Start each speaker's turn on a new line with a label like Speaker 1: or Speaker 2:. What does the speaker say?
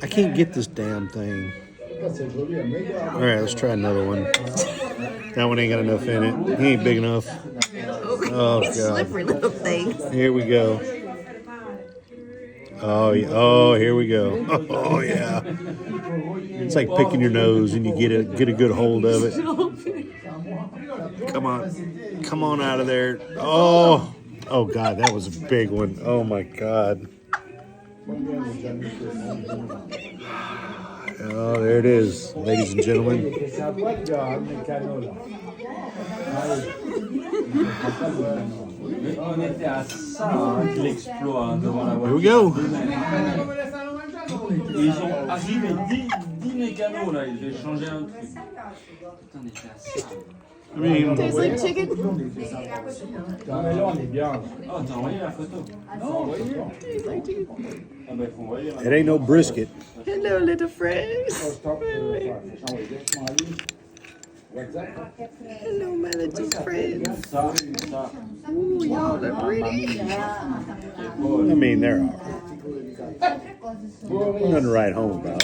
Speaker 1: I can't get this damn thing. All right, let's try another one. That one ain't got enough in it. He ain't big enough. Oh, God.
Speaker 2: Slippery little thing.
Speaker 1: Here we go. Oh, here we go. Oh, yeah. It's like picking your nose and you get a good hold of it. Come on out of there. Oh God, that was a big one. Oh my God. Oh, there it is, ladies and gentlemen. Here we go.
Speaker 3: Ils ont arrivé 10 mécanos là, ils ont changé un truc. Putain, on était à ça.
Speaker 1: I mean,
Speaker 2: Tastes like chicken.
Speaker 3: Oh, t'as envoyé la photo? Non,
Speaker 2: Tastes like chicken.
Speaker 3: ah bah, faut envoyer.
Speaker 1: it ain't no brisket.
Speaker 2: Hello, little friends. Hello, my little friends.
Speaker 3: Ça.
Speaker 2: Ooh, y'all are pretty.
Speaker 1: I mean, they're all right. Nothing to write home about.